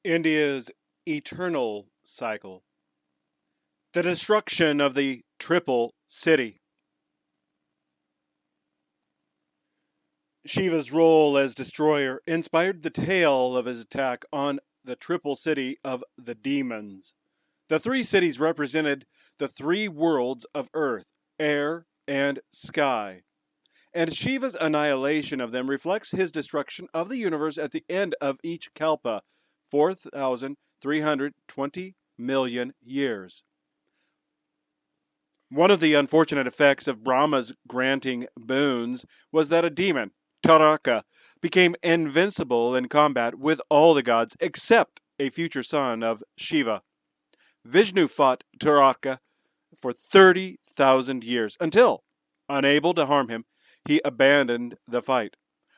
India's eternal cycle. The destruction of the triple city. Shiva's role as destroyer inspired the tale of his attack on the triple city of the demons. The three cities represented the three worlds of earth, air, and sky. And Shiva's annihilation of them reflects his destruction of the universe at the end of each kalpa, 4,320 million years. One of the unfortunate effects of Brahma's granting boons was that a demon, Taraka, became invincible in combat with all the gods except a future son of Shiva. Vishnu fought Taraka for 30,000 years until, unable to harm him, he abandoned the fight.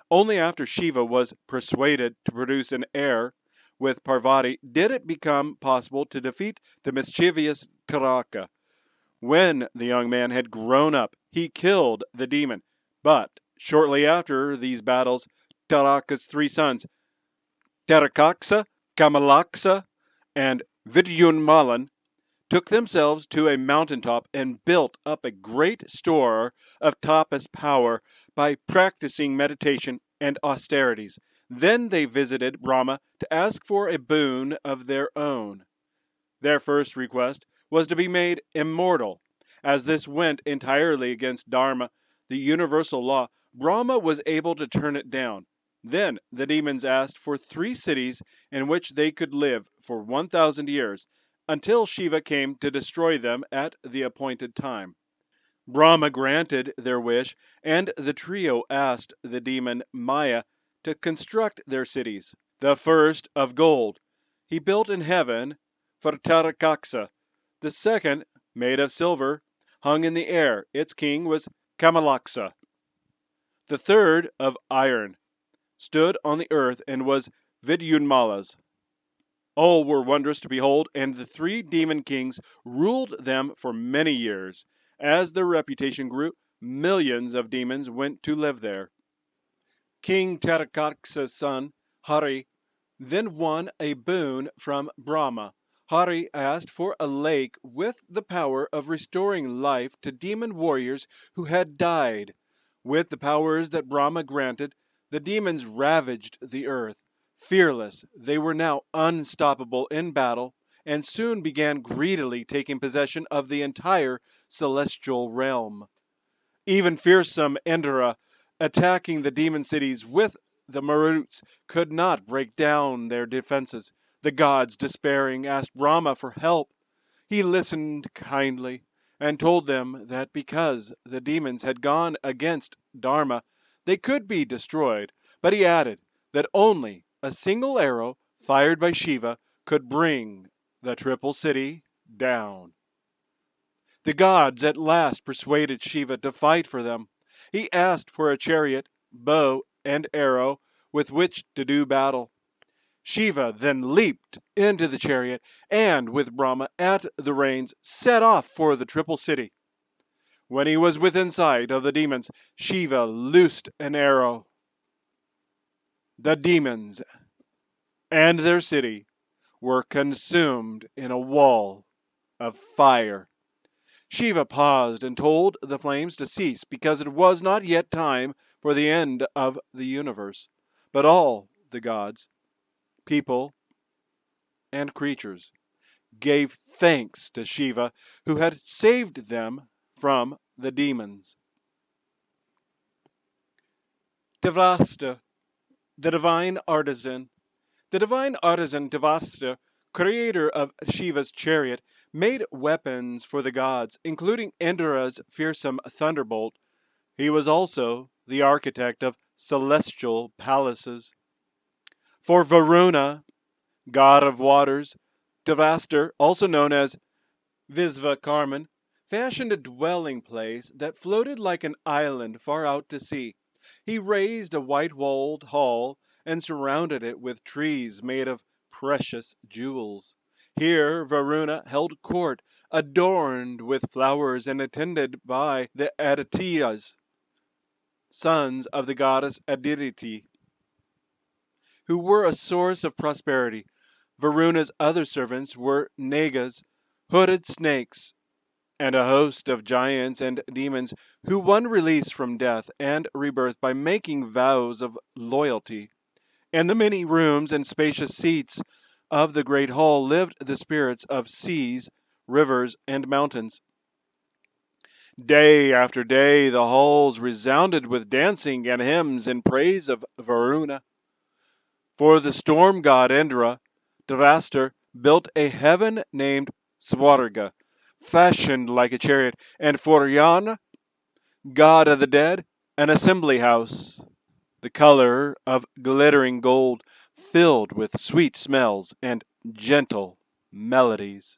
Only after Shiva was persuaded to produce an heir with Parvati did it become possible to defeat the mischievous Taraka. When the young man had grown up, he killed the demon. But shortly after these battles, Taraka's three sons, Tarakaksa, Kamalaksa, and Vidyunmalan, took themselves to a mountaintop and built up a great store of tapas power by practicing meditation and austerities. Then they visited Brahma to ask for a boon of their own. Their first request was to be made immortal. As this went entirely against Dharma, the universal law, Brahma was able to turn it down. Then the demons asked for three cities in which they could live for 1,000 years, until Shiva came to destroy them at the appointed time. Brahma granted their wish, and the trio asked the demon Maya to construct their cities. The first, of gold, he built in heaven for Tarakaksa. The second, made of silver, hung in the air. Its king was Kamalaksa. The third, of iron, stood on the earth and was Vidyunmala's. All were wondrous to behold, and the three demon kings ruled them for many years. As their reputation grew, millions of demons went to live there. King Tarakaksa's son, Hari, then won a boon from Brahma. Hari asked for a lake with the power of restoring life to demon warriors who had died. With the powers that Brahma granted, the demons ravaged the earth. Fearless, they were now unstoppable in battle, and soon began greedily taking possession of the entire celestial realm. Even fearsome Indra, attacking the demon cities with the Maruts, could not break down their defenses. The gods, despairing, asked Brahma for help. He listened kindly and told them that because the demons had gone against Dharma, they could be destroyed. But he added that only a single arrow fired by Shiva could bring the triple city down. The gods at last persuaded Shiva to fight for them. He asked for a chariot, bow, and arrow with which to do battle. Shiva then leaped into the chariot and, with Brahma at the reins, set off for the triple city. When he was within sight of the demons, Shiva loosed an arrow. The demons and their city were consumed in a wall of fire. Shiva paused and told the flames to cease because it was not yet time for the end of the universe. But all the gods, people, and creatures gave thanks to Shiva who had saved them from the demons. Devasta, the divine artisan. The divine artisan Devasta, creator of Shiva's chariot, made weapons for the gods, including Indra's fearsome thunderbolt. He was also the architect of celestial palaces. For Varuna, god of waters, Devasta, also known as Visvakarman, fashioned a dwelling place that floated like an island far out to sea. He raised a white-walled hall and surrounded it with trees made of precious jewels. Here Varuna held court, adorned with flowers and attended by the Adityas, sons of the goddess Aditi, who were a source of prosperity. Varuna's other servants were Nagas, hooded snakes, and a host of giants and demons who won release from death and rebirth by making vows of loyalty. In the many rooms and spacious seats of the great hall lived the spirits of seas, rivers, and mountains. Day after day the halls resounded with dancing and hymns in praise of Varuna. For the storm god Indra, Dharaster built a heaven named Swarga, fashioned like a chariot, and for Yama, god of the dead, an assembly house, the color of glittering gold, filled with sweet smells and gentle melodies.